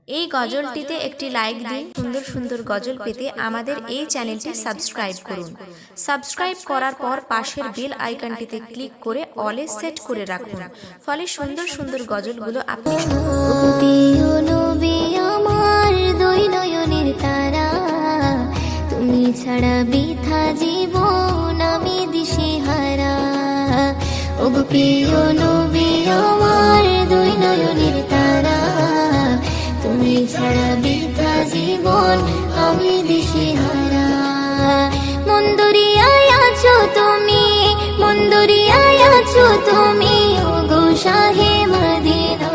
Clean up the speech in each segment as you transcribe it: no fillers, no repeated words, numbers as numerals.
এই গজলটিতে একটি লাইক দিন। সুন্দর সুন্দর গজল পেতে আমাদের এই চ্যানেলটি সাবস্ক্রাইব করুন। সাবস্ক্রাইব করার পর পাশের বেল আইকনটিতে ক্লিক করে অলে সেট করে রাখুন, ফলে সুন্দর সুন্দর গজলগুলো আপনি আমার দুই নয়নের তারা, তুমি ছাড়া বৃথা জীবন আমি দিশেহারা। ও গো প্রিয় নবী আমার দুই নয়নের তারা, তুমি ছাড়া বৃথা জীবন আমি দিশেহারা। মন্দরিয়ায় আছো তুমি, মন্দরিয়ায় আছো তুমি, ও গো শাহে মদিনা।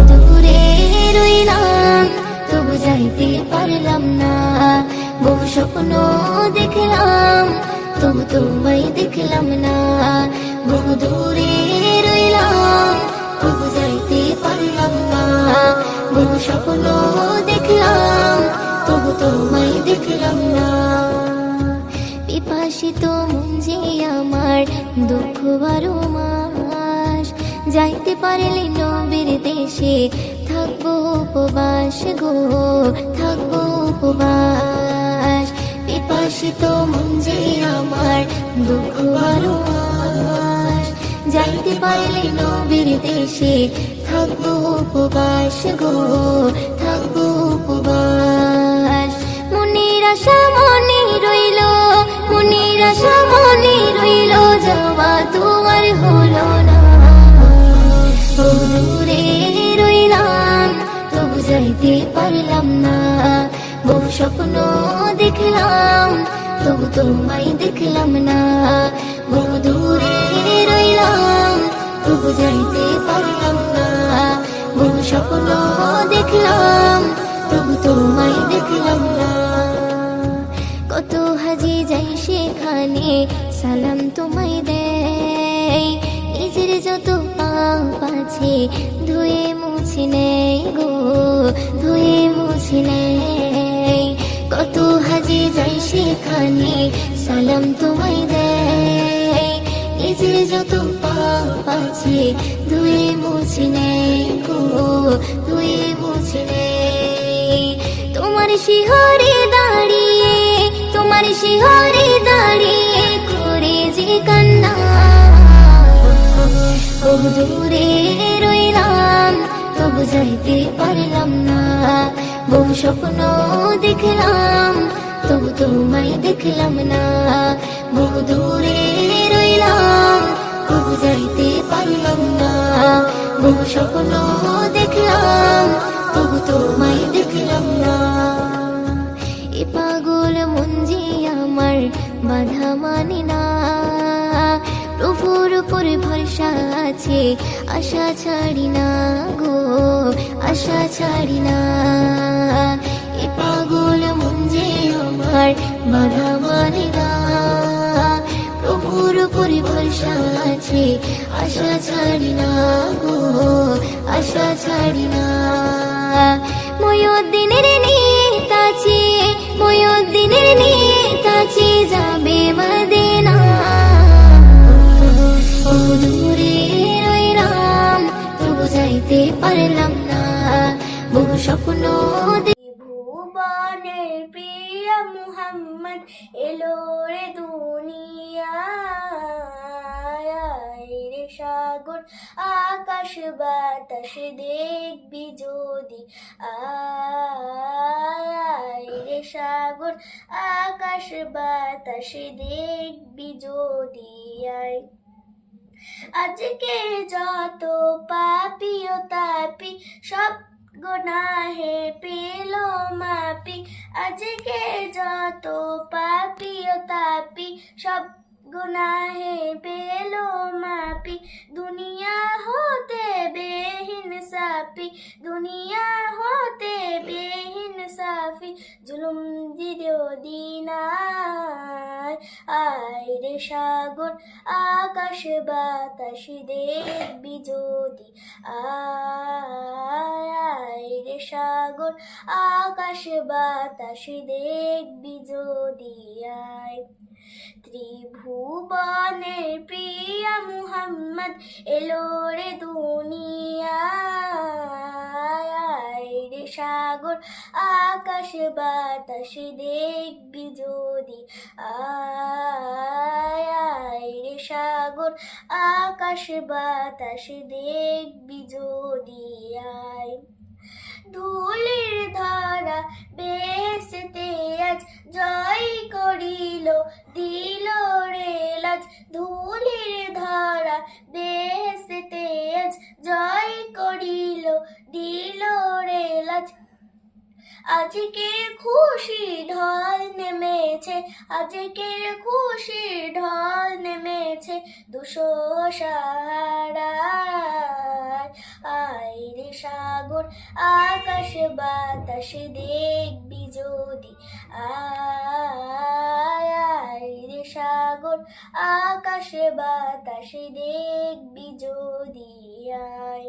দূরে রইলাম তবু যাইতে পারলাম না, বহু স্বপ্ন দেখলাম তবু তোমায় দেখলাম না। বহু দূরে রইলাম তবু যাইতে পারলাম না, বহু স্বপ্ন দেখলাম তবু তোমায় দেখলাম না। পিপাসিত মন যে আমার দুঃখ বারো মাস, যাইতে পারলে নবীর দেশে থাকবো উপবাস গো, থাকবো উপবাস। পিপাসিত মন যে আমার দুঃখ বারো মাস, যাইতে পারলে নবীর দেশে থাকবো উপবাস গো, থাকবো উপবাস। মনের আশা মনে রইল, মনের আশা মনে রইল, যাওয়া তোমার হলো না। দূরে রইলাম তবু যাইতে পারলাম না, বহু স্বপ্ন দেখলাম তবু তোমায় দেখলাম না। বহু দূরে রইলাম তবু যাইতে পারলাম না, বহু স্বপ্ন দেখলাম তবু তোমায় দেখলাম না। কত হাজি যাই সেখানে সালাম তোমায় দেয়, নিজের যত পাপ আছে ধুয়ে মুছে নেয় গো, ধুয়ে মুছে নেয়। কত হাজি যাই সেখানে সালাম তোমায় দেয়, নিজের যত পাপ আছে ধুয়ে মুছে নেয় গো, ধুয়ে মুছে নেয়। তোমার শিহরে দাঁড়িয়ে, তোমার শিহরে দাঁড়িয়ে করে যে কান্না। বহু দূরে রইলাম তবু যাইতে পারলাম না, বহু স্বপ্ন দেখলাম তবু তোমায় দেখলাম না। বহু দূরে রইলাম তবু যাইতে পারলাম না, বহু স্বপ্ন দেখলাম তবু তোমায় দেখলাম না। এ পাগল মন যে আমার বাধা মানে না, প্রভুর উপরে ভরসা আছে আশা ছাড়ি না গো, আশা ছাড়ি না। এ পাগল মন যে আমার বাধা মানে না, প্রভুর উপরে ভরসা আছে আশা ছাড়ি না গো, আশা ছাড়ি না। ময়ূরদিনের নিয়ত আছে, ময়ূরদিনের নিয়ত আছে যাবে মদিনা। দূরে রইলাম তবু যাইতে পারলাম না, বহু স্বপ্ন। ভুবনের প্রিয় মুহাম্মদ এলো রে দুনিয়ায়, রে সাগর আকাশ বাতাস দেখবি যদি আয়, রে সাগর আকাশ বাতাস দেখবি যদি আয়। আজকে যত পাপী ও তাপি সব গুনাহে পেল মাপি, আজকে যত পাপী ও তাপি সব গুনাহে পেল মাপি। দুনিয়া হতে বেহিনসাফি, দুনিয়া হতে বেহিনসাফি, জুলুম দিও দিনায়। আয় রে সাগর আকাশ বাতাস দেখবি যদি আয়, রে সাগর আকাশ বাতাস দেখবি যদি আয়। ত্রিভুবনের প্রিয় মুহাম্মদ এলো রে দুনিয়ায়, সাগর আকাশ বাতাস দেখবি যদি আয় আয় রে সাগর আকাশ বাতাস দেখবি যদি আয় ধুলির ধারা বেহেশতে আজ জয় করিল দিল রে লাজ ধুলির ধারা বেহেশতে আজ জয় করিল দিল রে লাজ আজকের খুশি ঢল নেমেছে আজকের খুশি ঢল নেমেছে দুশো সাহারায় আয় রে সাগর আকাশ বাতাস দেখবি যদি আয় আয় রে সাগর আকাশ বাতাস দেখবি যদি আয়